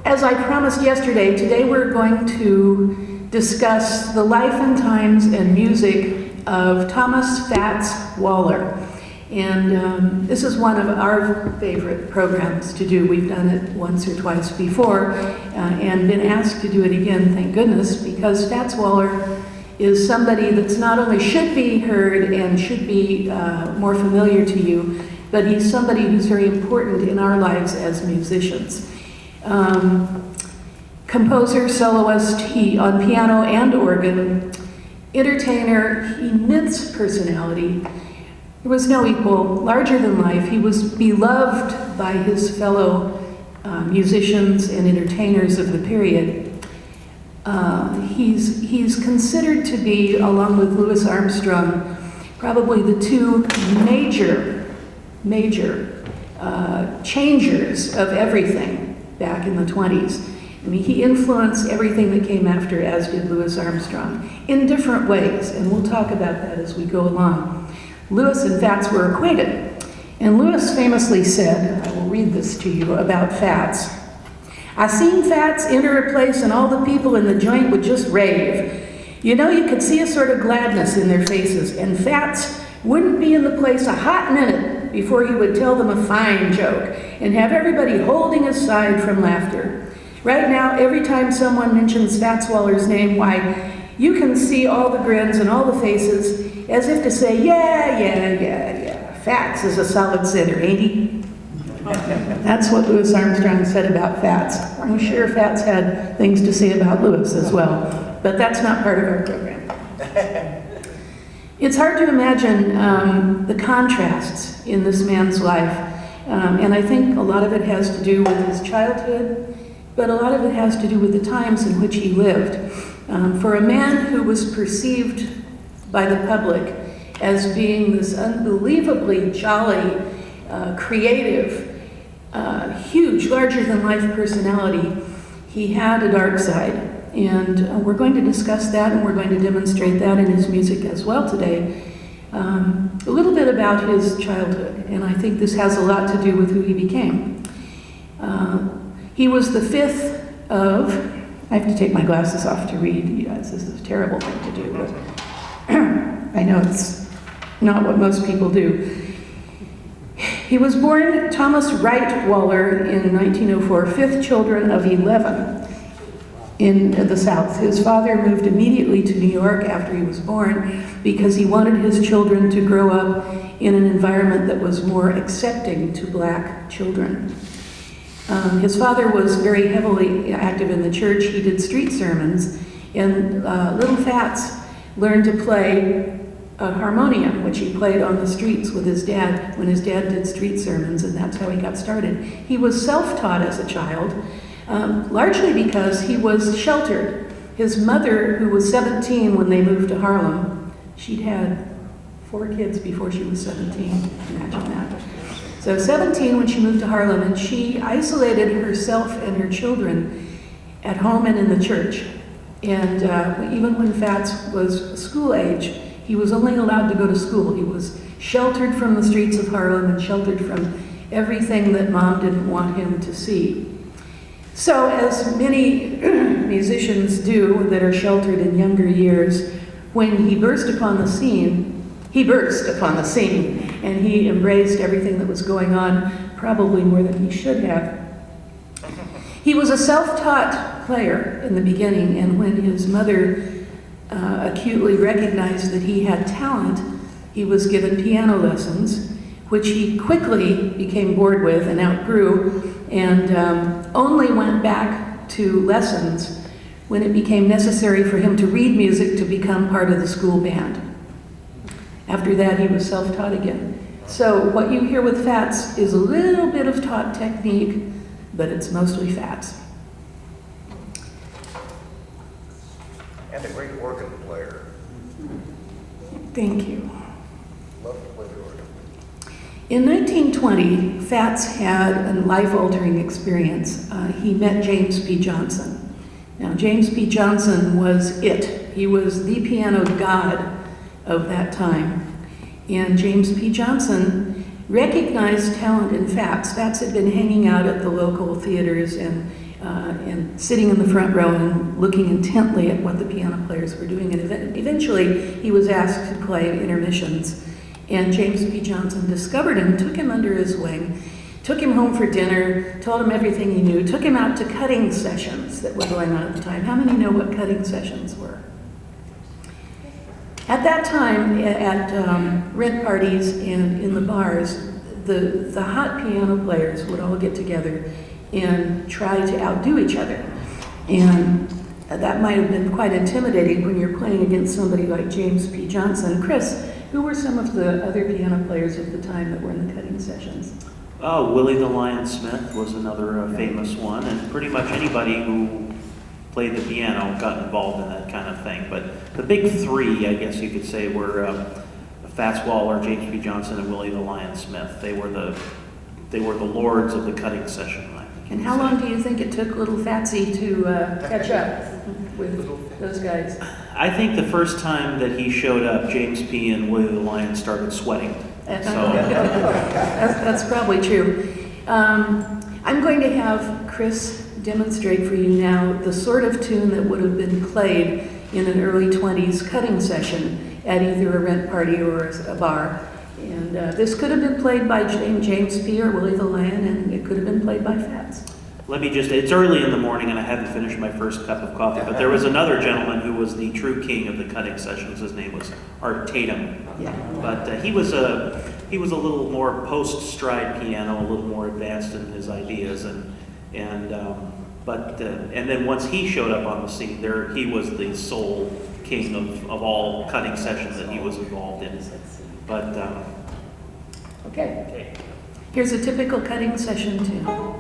As I promised yesterday, today we're going to discuss the life and times and music of Thomas Fats Waller. And this is one of our favorite programs to do. We've done it once or twice before and been asked to do it again, thank goodness, because Fats Waller is somebody that's not only should be heard and should be more familiar to you, but he's somebody who's very important in our lives as musicians. Composer, soloist, he on piano and organ, entertainer, immense personality. There was no equal, larger than life. He was beloved by his fellow musicians and entertainers of the period. He's considered to be, along with Louis Armstrong, probably the two major changers of everything back in the 20s. I mean, he influenced everything that came after, as did Louis Armstrong, in different ways, and we'll talk about that as we go along. Louis and Fats were acquainted, and Louis famously said, I will read this to you about Fats, "I seen Fats enter a place and all the people in the joint would just rave. You know, you could see a sort of gladness in their faces, and Fats wouldn't be in the place a hot minute before he would tell them a fine joke and have everybody holding his side from laughter. Right now, every time someone mentions Fats Waller's name, why, you can see all the grins and all the faces as if to say, yeah, Fats is a solid sinner, ain't he?" That's what Louis Armstrong said about Fats. I'm sure Fats had things to say about Louis as well, but that's not part of our program. It's hard to imagine the contrasts in this man's life, and I think a lot of it has to do with his childhood, but a lot of it has to do with the times in which he lived. For a man who was perceived by the public as being this unbelievably jolly, creative, huge, larger-than-life personality, he had a dark side. And we're going to discuss that, and we're going to demonstrate that in his music as well today. A little bit about his childhood, and I think this has a lot to do with who he became. He was the fifth of, I have to take my glasses off to read, you guys, this is a terrible thing to do, but I know it's not what most people do. He was born Thomas Wright Waller in 1904, fifth children of 11 in the South. His father moved immediately to New York after he was born because he wanted his children to grow up in an environment that was more accepting to black children. His father was very heavily active in the church. He did street sermons, and little Fats learned to play a harmonium, which he played on the streets with his dad when his dad did street sermons, and that's how he got started. He was self-taught as a child, largely because he was sheltered. His mother, who was 17 when they moved to Harlem, she'd had 4 kids before she was 17, imagine that. So 17 when she moved to Harlem, and she isolated herself and her children at home and in the church. And even when Fats was school age, he was only allowed to go to school. He was sheltered from the streets of Harlem and sheltered from everything that Mom didn't want him to see. So as many musicians do that are sheltered in younger years, when he burst upon the scene, and he embraced everything that was going on, probably more than he should have. He was a self-taught player in the beginning, and when his mother acutely recognized that he had talent, he was given piano lessons, which he quickly became bored with and outgrew, and only went back to lessons when it became necessary for him to read music to become part of the school band. After that, he was self-taught again. So what you hear with Fats is a little bit of taught technique, but it's mostly Fats. And a great organ player. Thank you. Love to play the organ. In 1920, Fats had a life-altering experience. He met James P. Johnson. Now, James P. Johnson was it. He was the piano god of that time. And James P. Johnson recognized talent in FATS. FATS had been hanging out at the local theaters and sitting in the front row and looking intently at what the piano players were doing. And eventually, he was asked to play intermissions. And James P. Johnson discovered him, took him under his wing, took him home for dinner, told him everything he knew, took him out to cutting sessions that were going on at the time. How many know what cutting sessions were? At that time, at rent parties and in the bars, the hot piano players would all get together and try to outdo each other. And that might have been quite intimidating when you're playing against somebody like James P. Johnson. Chris, who were some of the other piano players at the time that were in the cutting sessions? Oh, Willie the Lion Smith was another famous one, and pretty much anybody who played the piano got involved in that kind of thing. But the big three, I guess you could say, were Fats Waller, James P. Johnson, and Willie the Lion Smith. They were the lords of the cutting session. And how long do you think it took little Fatsy to catch up with those guys? I think the first time that he showed up, James P. and Willie the Lion started sweating. That's probably true. I'm going to have Chris demonstrate for you now the sort of tune that would have been played in an early 20s cutting session at either a rent party or a bar. And this could have been played by James P. or Willie the Lion, and it could have been played by Fats. It's early in the morning and I haven't finished my first cup of coffee, but there was another gentleman who was the true king of the cutting sessions. His name was Art Tatum. Yeah. But he was a little more post-stride piano, a little more advanced in his ideas, and then once he showed up on the scene, he was the sole king of all cutting sessions that he was involved in. But okay. Here's a typical cutting session tune.